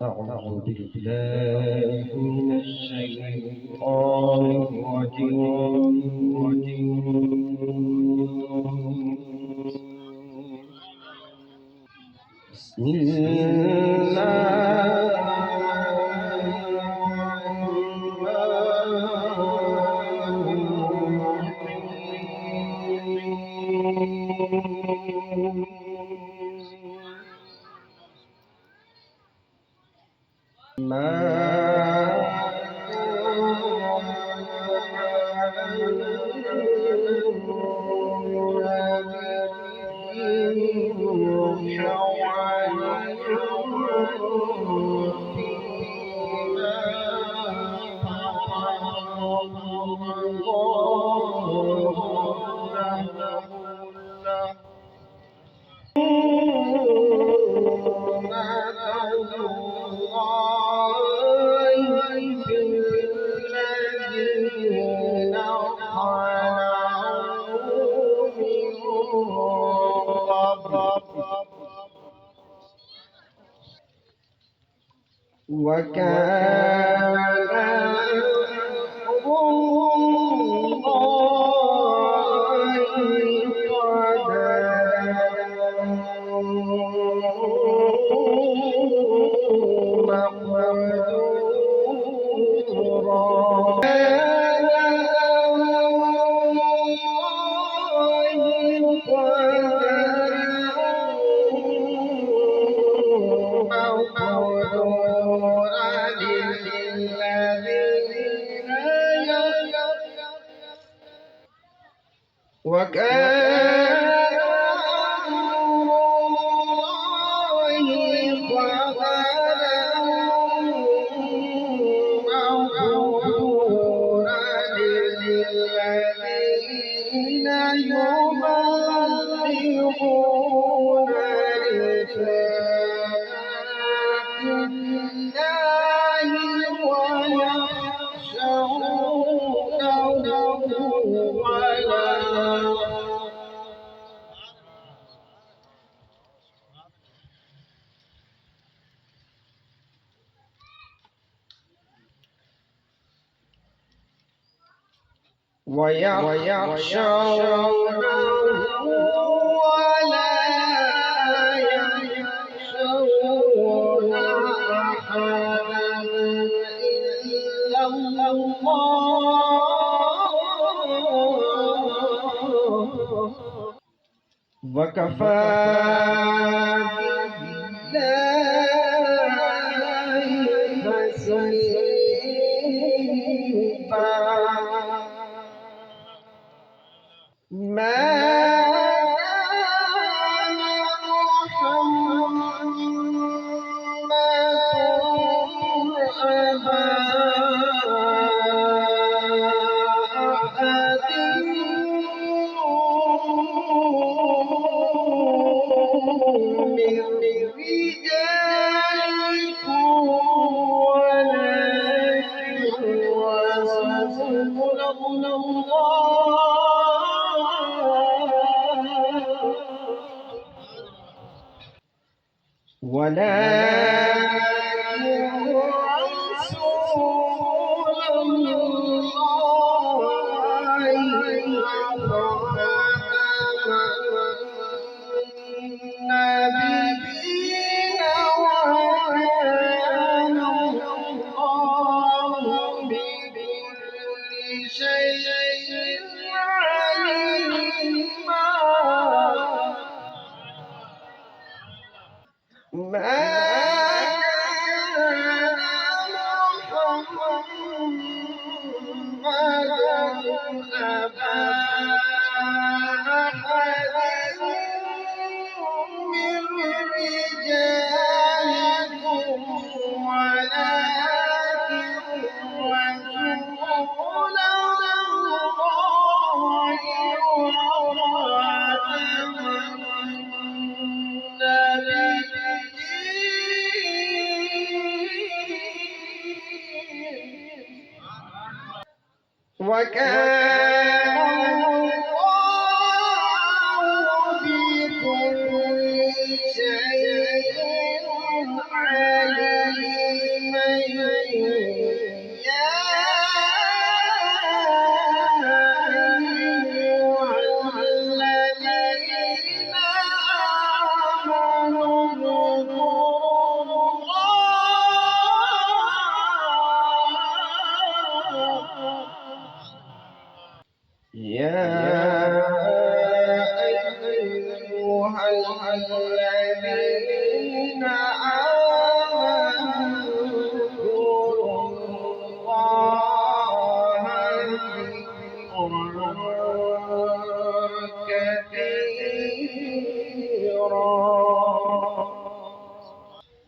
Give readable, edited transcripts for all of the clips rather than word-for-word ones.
أعوذ بالله من الشيطان الرجيم. بسم الله وكان أمر الله قدرا مقدورا. وكان الله قدرا مقدورا للذين يبلغون رسالات الله ويخشونه ولا يخشون أحدا إلا الله وكفى بالله حسيبا. ما كان محمد أبا أحد من رجالكم ولكن رسول الله النبيين وكان الله بكل شيء عليما. ما كان محمد أبا أحد من رجالكم ولكن رسول الله وخاتم النبيين وكان الله بكل شيء عليما.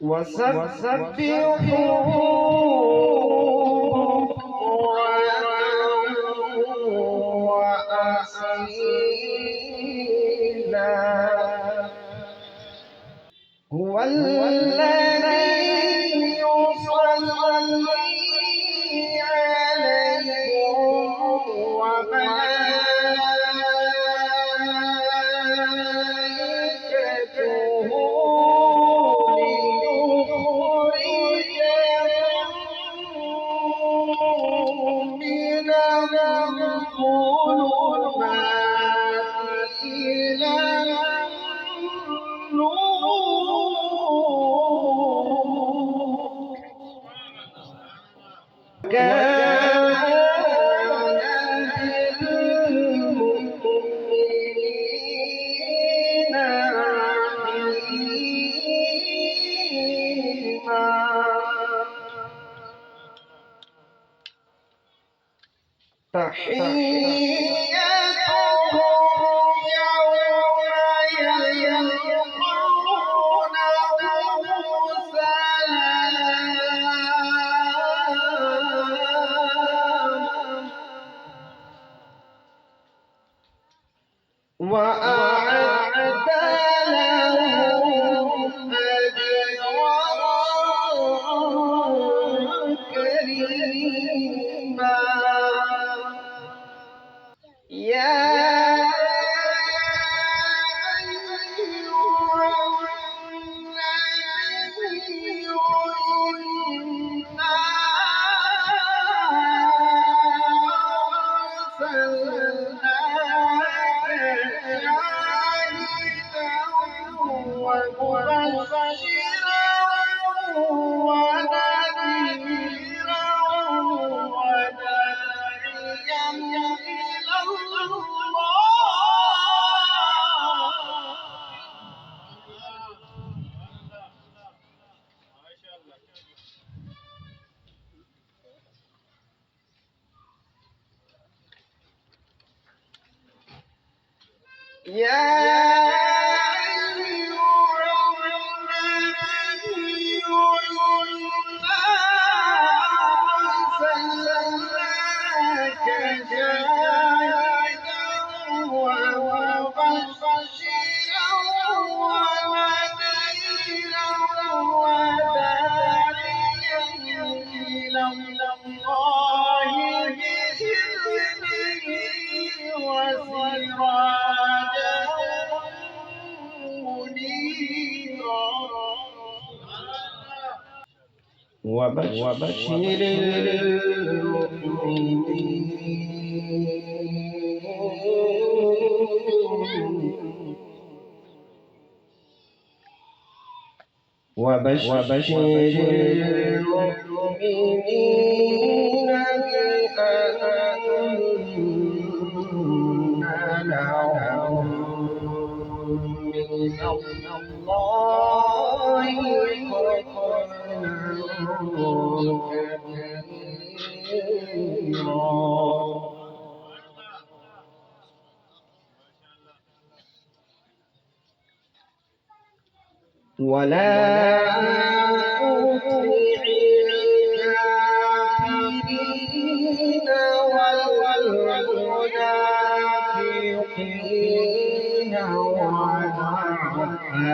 وسبحوه وأصيلا هو الذي يصلي عليكم وملائكته ليخرجكم من الظلمات إلى كان بالمؤمنين رحيما تحيتهم يوم يلقونه سلام وأعد لهم أجرا كريما يا أيها النبي إنا أرسلناك شاهدا ومبشرا ونذيرا وداعيا إلى الله. يا أيها النبي إنا أرسلناك شاهدا ومبشرا ونذيرا وداعيا إلى الله بإذنه وسراجا منيرا وبشر المؤمنين بأن لهم من الله فضلا كبيرا ولا تطع الكافرين والمنافقين ودع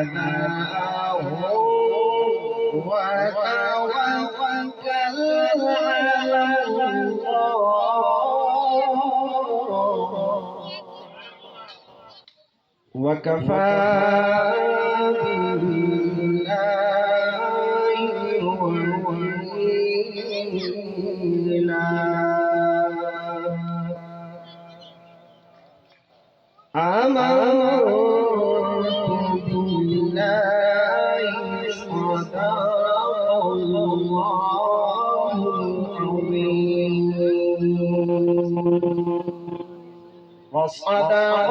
أذاهم وتوكل على الله وكفى بالله وكيلا آمنت بالله صدق الله العظيم وصدق